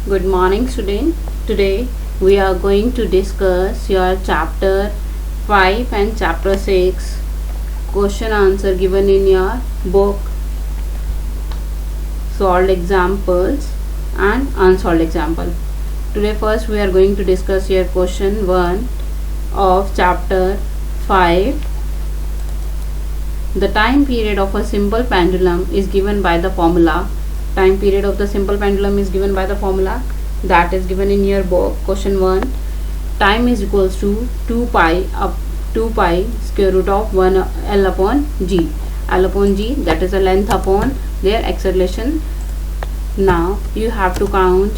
Good morning, student. Today we are going to discuss your chapter 5 and chapter 6 question answer given in your book, solved examples and unsolved example. Today first we are going to discuss your question 1 of chapter 5. The time period of a simple pendulum is given by the formula. Time period of the simple pendulum is given by the formula that is given in your book. Question 1. Time is equals to 2 pi square root of 1 L upon G. L upon G, that is the length upon their acceleration. Now you have to find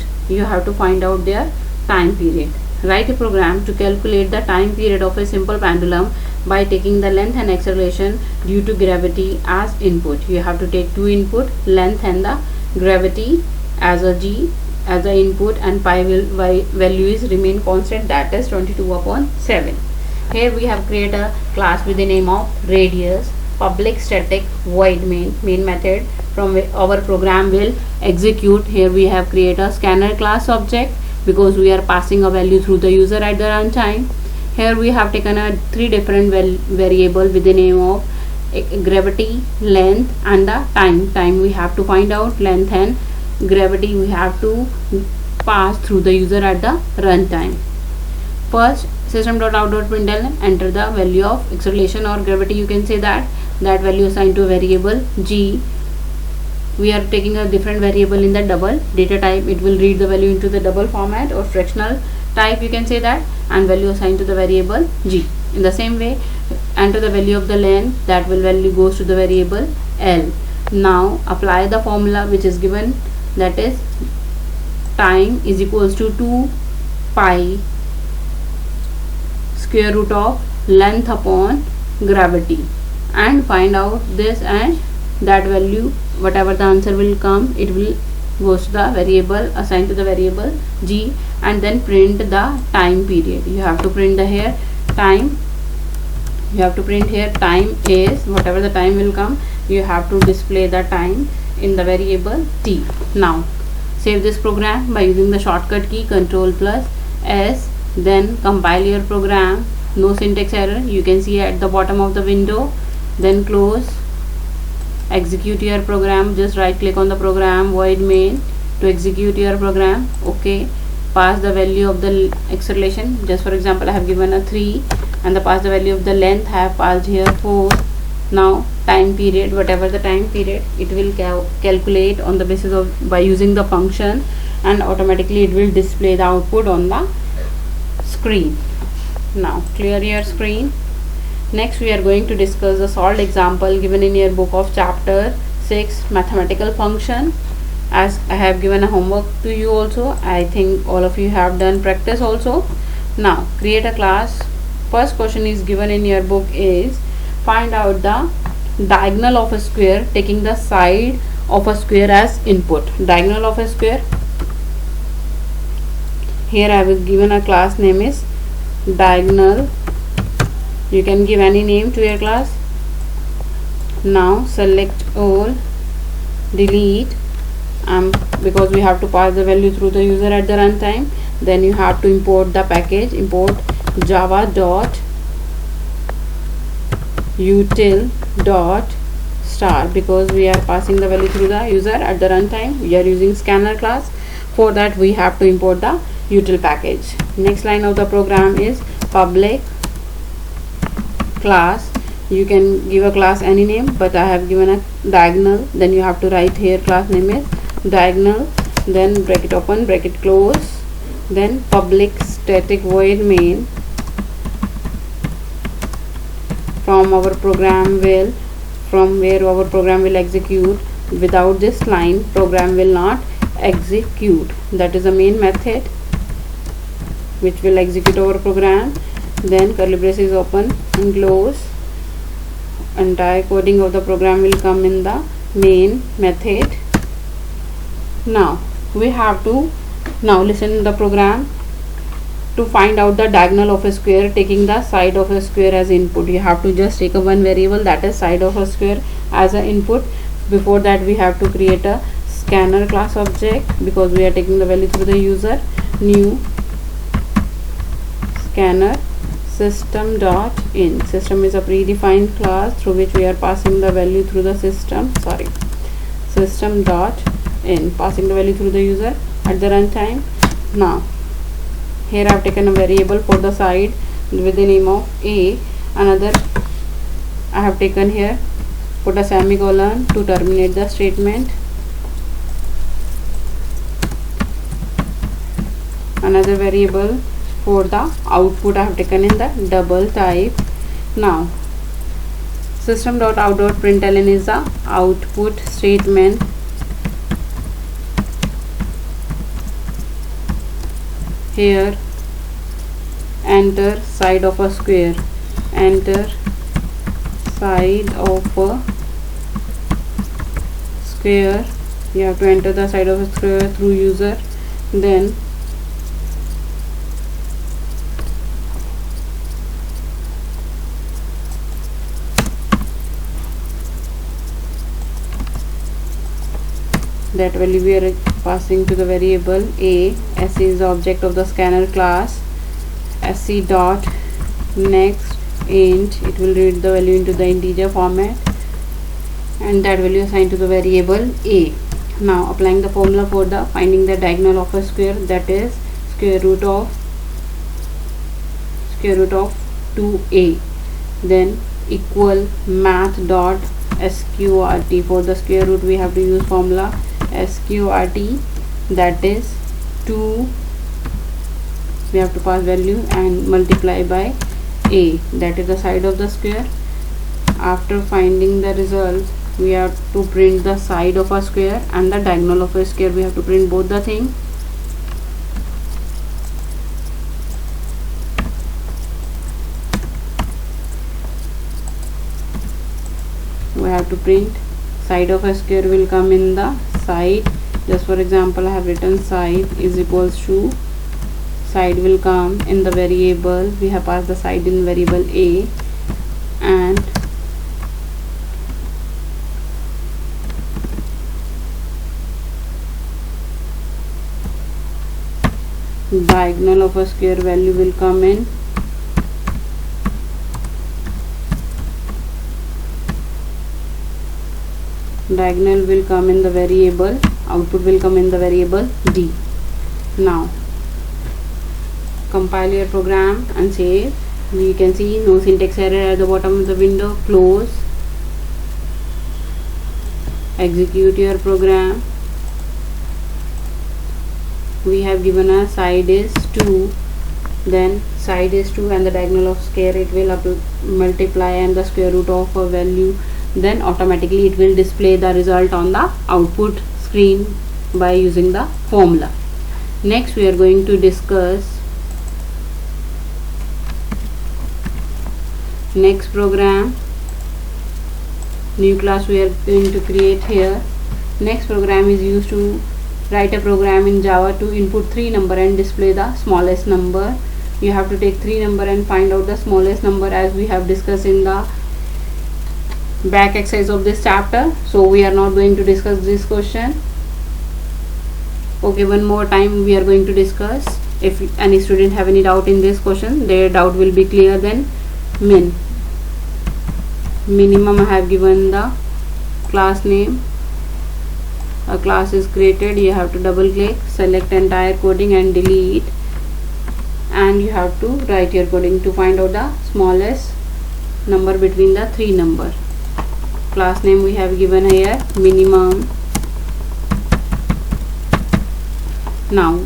out their time period. Write a program to calculate the time period of a simple pendulum by taking the length and acceleration due to gravity as input. You have to take two input, length and the gravity as a G as the input, and pi value is remain constant, that is 22 upon 7. Here we have created a class with the name of radius public static void main method from our program will execute. Here we have created a scanner class object because we are passing a value through the user at the runtime. Here we have taken a three different variable with the name of gravity, length and the time we have to find out. Length and gravity we have to pass through the user at the runtime. First, system.out.println, enter the value of acceleration or gravity. You can say that value assigned to a variable G. We are taking a different variable in the double data type. It will read the value into the double format or fractional type, you can say that, and value assigned to the variable G. In the same way, enter the value of the length, that value goes to the variable L. Now apply the formula which is given, that is time is equals to 2 pi square root of length upon gravity, and find out this and that value. Whatever the answer will come, it will goes to the variable assigned to the variable G, and then print the time period. You have to print the here time. You have to print here time is whatever the time will come. You have to display the time in the variable T. Now save this program by using the shortcut key Ctrl+S. Then compile your program. No syntax error, you can see at the bottom of the window. Then close. Execute your program. Just right click on the program, void main, to execute your program. Okay, pass the value of the acceleration. Just for example, I have given a 3, and the pass the value of the length I have passed here 4. Now time period, whatever the time period, it will calculate on the basis of by using the function, and automatically it will display the output on the screen. Now clear your screen. Next we are going to discuss the solved example given in your book of chapter 6 mathematical function. As I have given a homework to you also, I think all of you have done practice also. Now create a class. First question is given in your book is find out the diagonal of a square taking the side of a square as input. Diagonal of a square. Here I have given a class name is diagonal. You can give any name to your class. Now select all, delete, because we have to pass the value through the user at the runtime. Then you have to import the package. Import java.util.star, because we are passing the value through the user at the runtime. We are using scanner class. For that we have to import the util package. Next line of the program is public class. You can give a class any name, but I have given a diagonal. Then you have to write here class name is diagonal, then bracket open, bracket close, then public static void main from where our program will execute. Without this line, program will not execute. That is the main method which will execute our program. Then curly braces open and close. Entire coding of the program will come in the main method. Now we have to listen the program to find out the diagonal of a square taking the side of a square as input. You have to just take a one variable, that is side of a square, as an input. Before that we have to create a scanner class object because we are taking the value through the user. New scanner system dot in. System is a predefined class through which we are passing the value through the system. System dot in, passing the value through the user at the runtime. Now here I have taken a variable for the side with the name of a. Another I have taken here, put a semicolon to terminate the statement. Another variable for the output I have taken in the double type. Now system.out.println is the output statement. Here enter side of a square, enter side of a square. You have to enter the side of a square through user. Then that value we are passing to the variable a. sc is the object of the scanner class. Sc dot next int, it will read the value into the integer format, and that value assigned to the variable a. Now applying the formula for the finding the diagonal of a square, that is square root of 2a. Then equal math dot sqrt. For the square root we have to use formula sqrt, that is 2, we have to pass value and multiply by a, that is the side of the square. After finding the result, we have to print the side of a square and the diagonal of a square. We have to print both the things. We have to print side of a square will come in the side. Just for example, I have written side is equals to, side will come in the variable, we have passed the side in variable a, and diagonal of a square value will come in diagonal will come in the variable, output will come in the variable d. Now compile your program and save. We can see no syntax error at the bottom of the window. Close, execute your program. We have given a side is 2, then side is 2 and the diagonal of square, it will multiply and the square root of a value, then automatically it will display the result on the output screen by using the formula. Next we are going to discuss next program, new class we are going to create here. Next program is used to write a program in Java to input 3 number and display the smallest number. You have to take 3 number and find out the smallest number, as we have discussed in the back exercise of this chapter. So we are not going to discuss this question. Okay, one more time we are going to discuss. If any student have any doubt in this question, their doubt will be clear. Then minimum I have given the class name. A class is created, you have to double click, select entire coding and delete, and you have to write your coding to find out the smallest number between the 3 number. Class name we have given here minimum. Now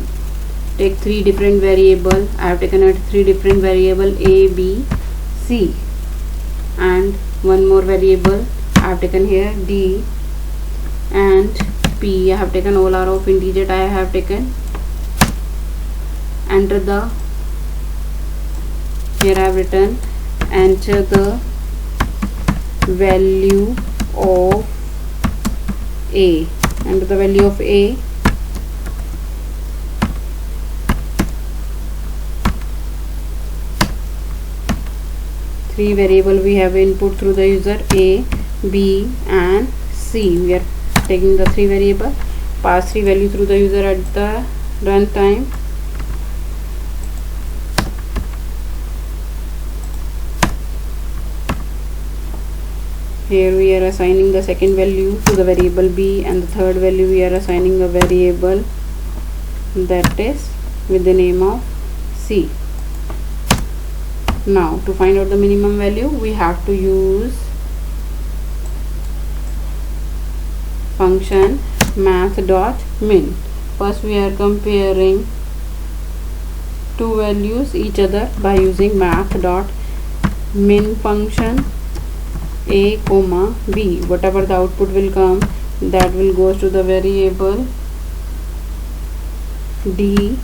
take 3 different variable. I have taken out 3 different variable a, b, c, and one more variable I have taken here d and p. I have taken all are of integer. I have taken, enter the, here I have written enter the value of a, enter the value of a. Three variable we have input through the user, a, b and c. We are taking the 3 variable. pass 3 value through the user at the runtime. Here we are assigning the second value to the variable b, and the third value we are assigning a variable that is with the name of c. Now to find out the minimum value, we have to use function math.min. First we are comparing two values each other by using math.min function a comma b. Whatever the output will come, that will goes to the variable d,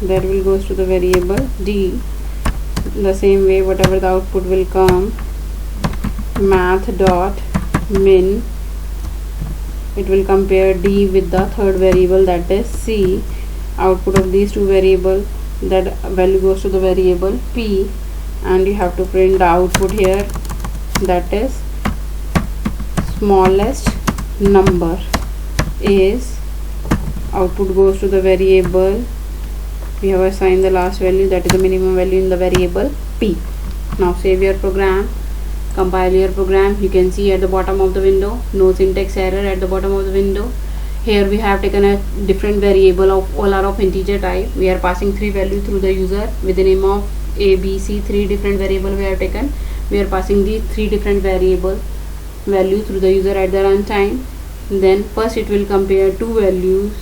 that will goes to the variable d. The same way, whatever the output will come, math.min, it will compare d with the third variable that is c. Output of these two variables, that value goes to the variable p, and you have to print the output here, that is smallest number is, output goes to the variable, we have assigned the last value, that is the minimum value in the variable p. Now save your program, compile your program. You can see at the bottom of the window, no syntax error at the bottom of the window. Here we have taken a different variable of all are of integer type. We are passing 3 values through the user with the name of a, b, c. 3 different variables we have taken. We are passing the 3 different variable value through the user at the runtime. Then first it will compare two values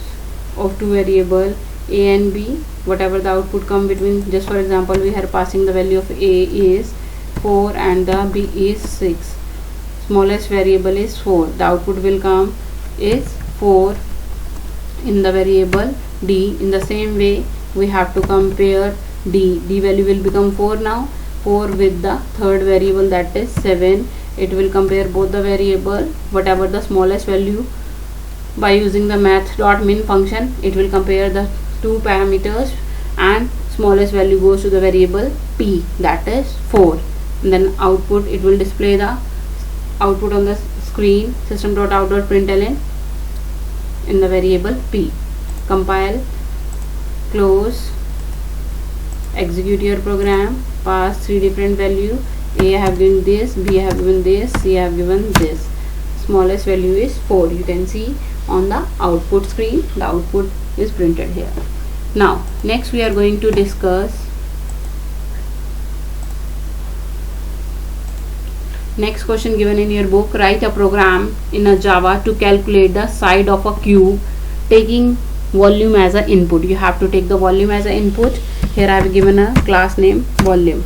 of two variable a and b. Whatever the output come between, just for example we are passing the value of a is 4 and the b is 6. Smallest variable is 4. The output will come is 4 in the variable d. In the same way we have to compare d value will become 4 now, 4 with the third variable that is 7. It will compare both the variable, whatever the smallest value, by using the math.min function. It will compare the two parameters, and smallest value goes to the variable p, that is 4. And then output, it will display the output on the screen, system.out.println in the variable p. Compile, close, execute your program, pass 3 different value. A I have given this, B I have given this, C I have given this. Smallest value is 4. You can see on the output screen, the output is printed here. Now next we are going to discuss next question given in your book. Write a program in a Java to calculate the side of a cube taking volume as an input. You have to take the volume as an input. Here I have given a class name volume.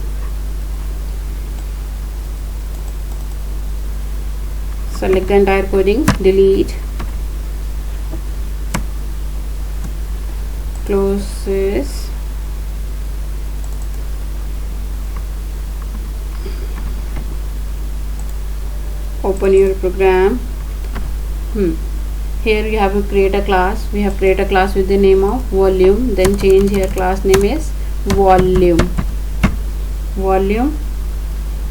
Select the entire coding, delete, close this, open your program. Here you have to create a class. We have created a class with the name of volume. Then change here class name is volume.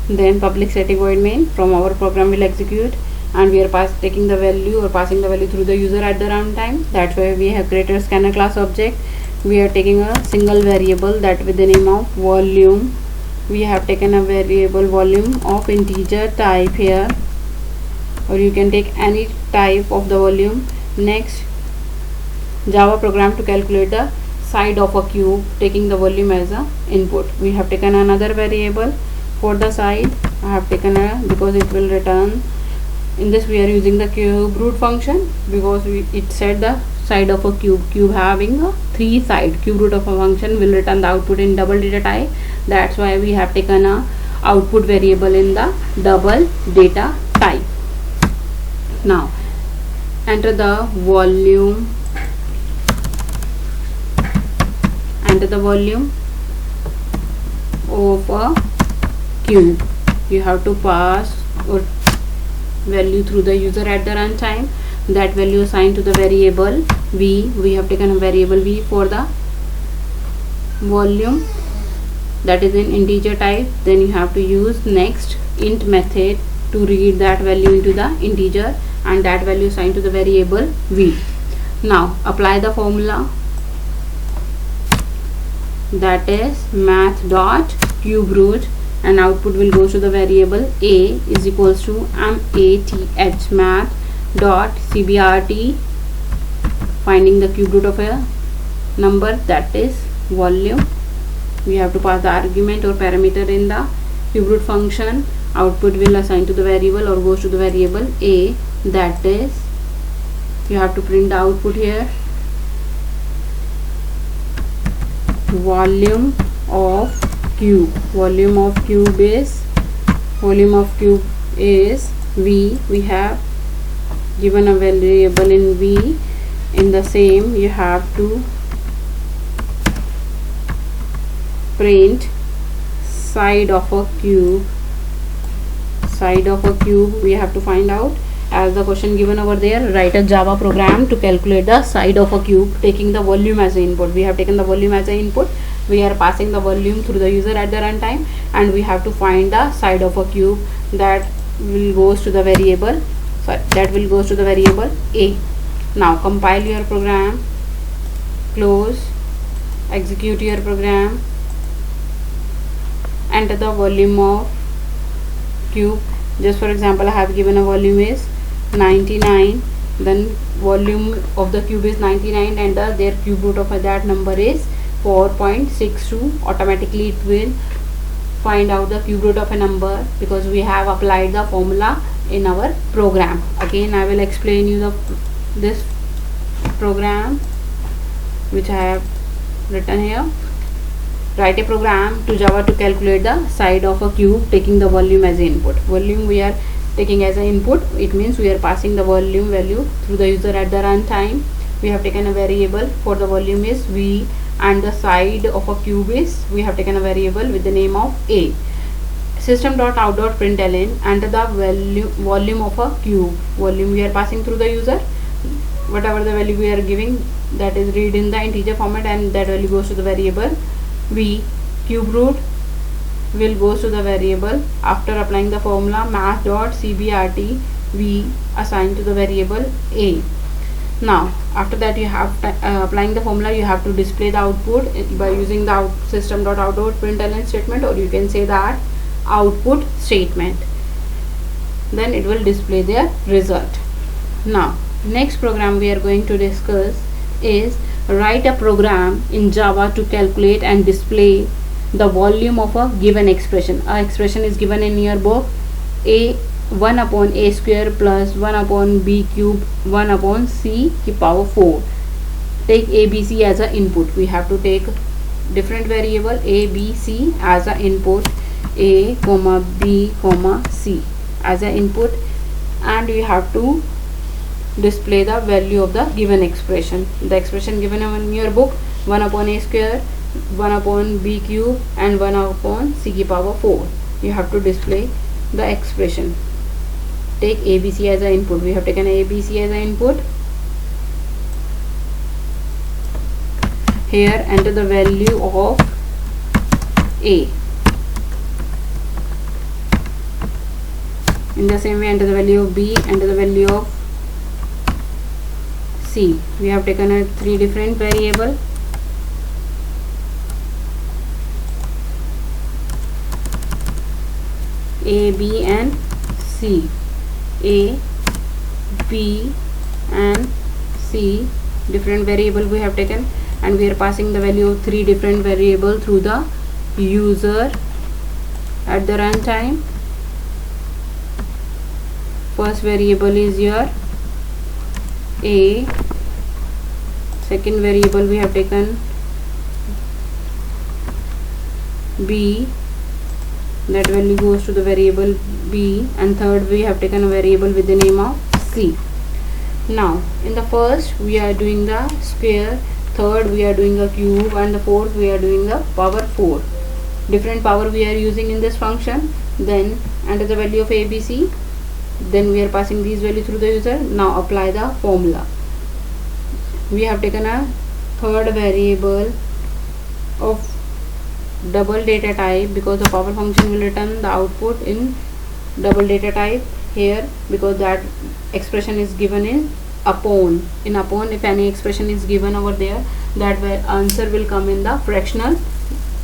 Then public static void main from our program will execute, and we are taking the value or passing the value through the user at the runtime. That's why we have created a scanner class object. We are taking a single variable that with the name of volume. We have taken a variable volume of integer type here, or you can take any type of the volume. Next, Java program to calculate the side of a cube taking the volume as a input. We have taken another variable for the side. I have taken a, because it will return, in this we are using the cube root function because it said the side of a cube having a 3 side. Cube root of a function will return the output in double data type. That's why we have taken a output variable in the double data type. Now enter the volume, of a cube. You have to pass or value through the user at the runtime. That value assigned to the variable v. We have taken a variable v for the volume, that is in integer type. Then you have to use next int method to read that value into the integer, and that value assigned to the variable v. Now apply the formula, that is math dot cube root, and output will go to the variable a is equals to math dot cbrt, finding the cube root of a number, that is volume. We have to pass the argument or parameter in the cube root function. Output will assign to the variable or goes to the variable a, that is, you have to print the output here, volume of cube. Volume of cube is v. We have given a variable in v. In the same, you have to print side of a cube. Side of a cube we have to find out. As the question given over there, write a Java program to calculate the side of a cube taking the volume as an input. We have taken the volume as an input. We are passing the volume through the user at the runtime, and we have to find the side of a cube that will goes to the variable a. Now compile your program, close, execute your program, enter the volume of cube. Just for example, I have given a volume is 99, then volume of the cube is 99, and their cube root of that number is 4.62. automatically it will find out the cube root of a number because we have applied the formula in our program. Again, I will explain you this program which I have written here. Write a program to Java to calculate the side of a cube taking the volume as input. Volume we are taking as an input, it means we are passing the volume value through the user at the runtime. We have taken a variable for the volume is v, and the side of a cube is, we have taken a variable with the name of a. System.out.println, enter the volume of a cube. Volume we are passing through the user, whatever the value we are giving, that is read in the integer format, and that value goes to the variable v. Cube root will goes to the variable. After applying the formula math.cbrt, v assigned to the variable a. Now after that, you have applying the formula, you have to display the output by using the system.out.println statement, or you can say that output statement. Then it will display their result. Now next program we are going to discuss is write a program in Java to calculate and display the volume of a given expression. A expression is given in your book, a 1 upon a square plus 1 upon b cube 1 upon c की power 4. Take a b c as an input. We have to take different variable a b c as an input, a comma b comma c as an input, and we have to display the value of the given expression. The expression given in your book, 1 upon a square, 1 upon b cube and 1 upon c की power 4. You have to display the expression. Take ABC as an input. We have taken ABC as an input. Here enter the value of a. In the same way, enter the value of b, enter the value of c. We have taken 3 different variable. A, B and C. A, B and C, different variable we have taken, and we are passing the value of 3 different variable through the user at the runtime. First variable is your A. Second variable we have taken B, that value goes to the variable B, and third we have taken a variable with the name of C. Now in the first we are doing the square, third we are doing a cube, and the fourth we are doing the power 4. Different power we are using in this function. Then enter the value of ABC, then we are passing these values through the user. Now apply the formula. We have taken a third variable of double data type because the power function will return the output in double data type here, because that expression is given in upon. In upon, if any expression is given over there, that answer will come in the fractional,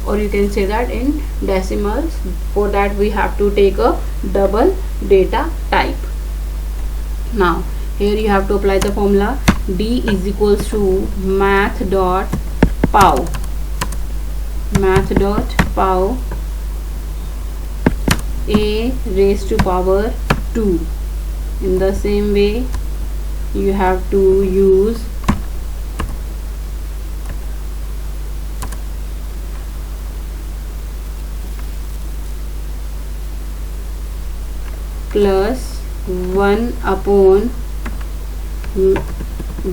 or you can say that in decimals. For that we have to take a double data type. Now here you have to apply the formula. D is equals to math dot pow a raised to power 2. In the same way you have to use plus 1 upon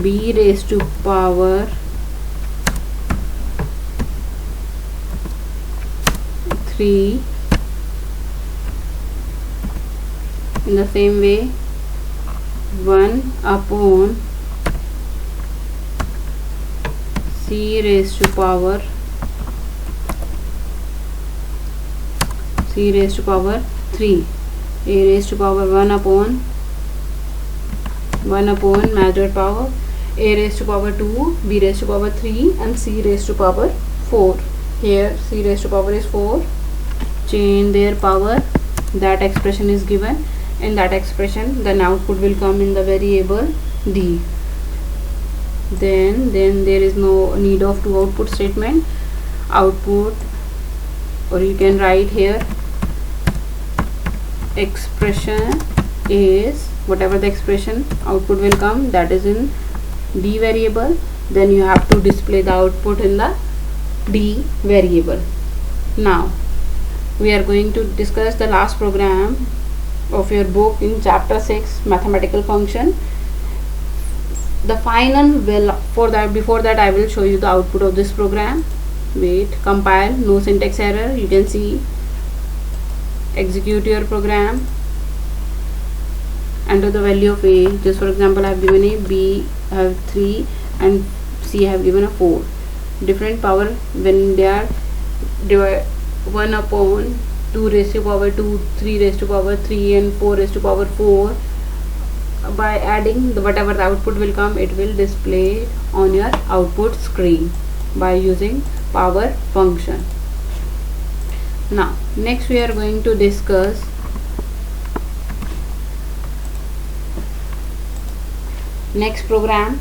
b raised to power 3. In the same way 1 upon c raised to power 3. A raised to power 1 upon measured power a raised to power 2, b raised to power 3, and c raised to power 4. Here c raised to power is 4. Change their power. That expression is given. In that expression, then output will come in the variable d. Then there is no need of two output statement. Output, or you can write here, expression is whatever the expression output will come, that is in d variable. Then you have to display the output in the d variable. Now we are going to discuss the last program of your book in chapter 6, mathematical function. The final will, before that I will show you the output of this program. Wait, compile, no syntax error. You can see, execute your program, enter the value of a. Just for example, I have given a, b I have 3, and c I have given a 4. Different power when they are divided, 1 upon 2 raised to power 2, 3 raised to power 3, and 4 raised to power 4. By adding whatever the output will come, it will display on your output screen by using power function. Now next we are going to discuss next program.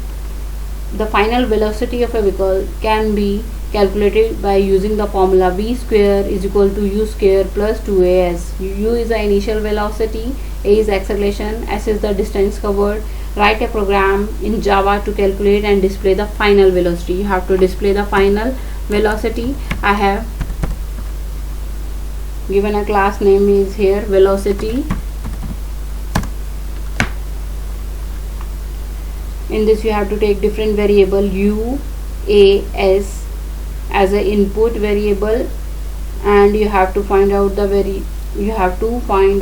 The final velocity of a vehicle can be calculated by using the formula v square is equal to u square plus 2as. U is the initial velocity, a is acceleration, s is the distance covered. Write a program in Java to calculate and display the final velocity. You have to display the final velocity. I have given a class name is here velocity. In this you have to take different variable u, a, s as an input variable, and you have to find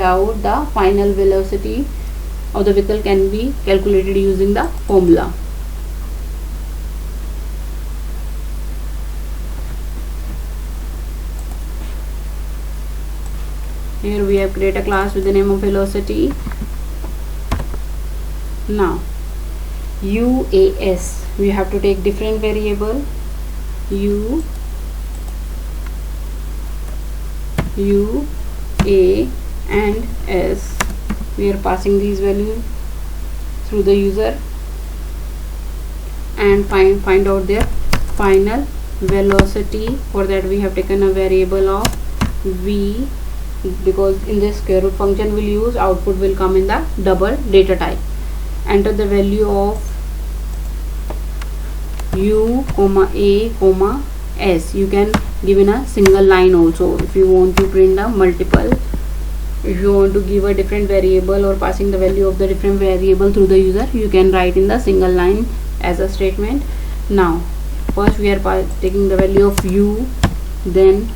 out the final velocity of the vehicle can be calculated using the formula. Here we have created a class with the name of velocity. Now UAS, we have to take different variable U, A and S. We are passing these values through the user and find out their final velocity. For that we have taken a variable of V, because in this square root function we'll use, output will come in the double data type. Enter the value of U, A, S. You can give in a single line also if you want to print a multiple. If you want to give a different variable or passing the value of the different variable through the user, you can write in the single line as a statement. Now first we are taking the value of U, then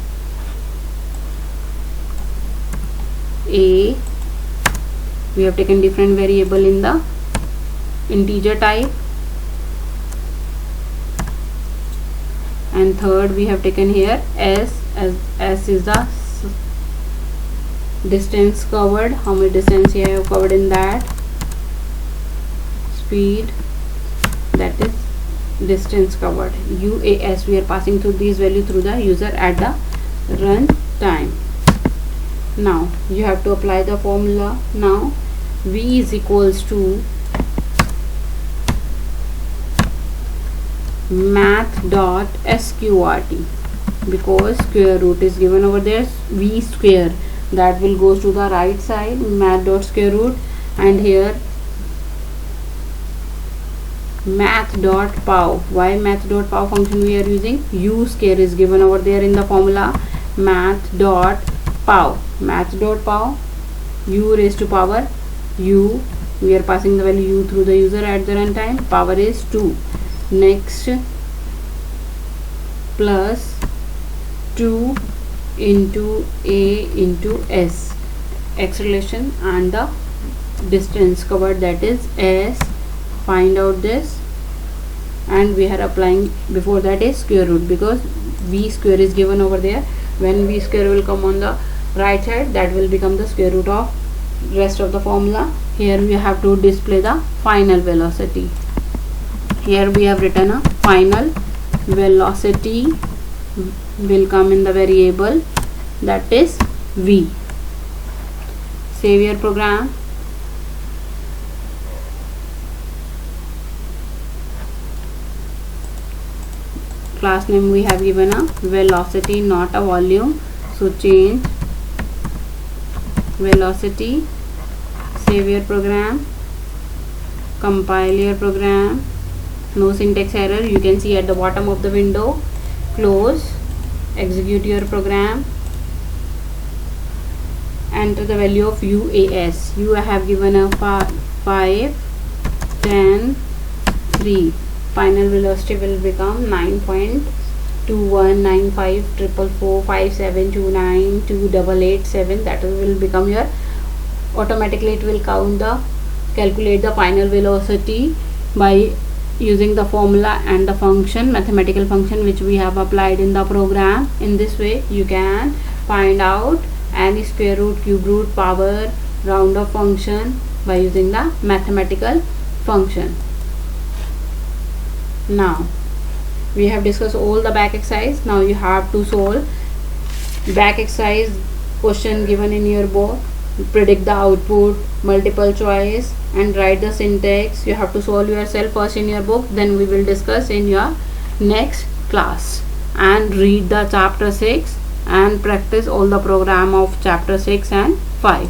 A. We have taken different variable in the integer type, and third we have taken here S, as S is the distance covered, how many distance you have covered in that, speed, that is distance covered. UAS, we are passing through these value through the user at the run time. Now you have to apply the formula. Now V is equals to math dot sqrt, because square root is given over there, V square, that will goes to the right side, math dot square root, and here math dot pow. Why math dot pow function we are using? U square is given over there in the formula, math dot pow, math dot pow, u raised to power u, we are passing the value u through the user at the runtime, power is 2. Next, plus 2 into a into s, acceleration and the distance covered, that is s. Find out this, and we are applying before that is square root, because v square is given over there. When v square will come on the right side, that will become the square root of rest of the formula. Here we have to display the final velocity. Here we have written a final velocity will come in the variable, that is v. Save your program. Class name we have given a velocity, not a volume, so change velocity. Save your program, compile your program, no syntax error, you can see at the bottom of the window. Close, execute your program, enter the value of UAS. You have given a 5, 10, 3. Final velocity will become 9.21954457292887. that will become your, automatically it will calculate the final velocity by using the formula and the function, mathematical function which we have applied in the program. In this way you can find out any square root, cube root, power, round off function by using the mathematical function. Now we have discussed all the back exercise. Now you have to solve back exercise question given in your book, predict the output, multiple choice, and write the syntax. You have to solve yourself first in your book, then we will discuss in your next class. And read the chapter 6 and practice all the program of chapter 6 and 5.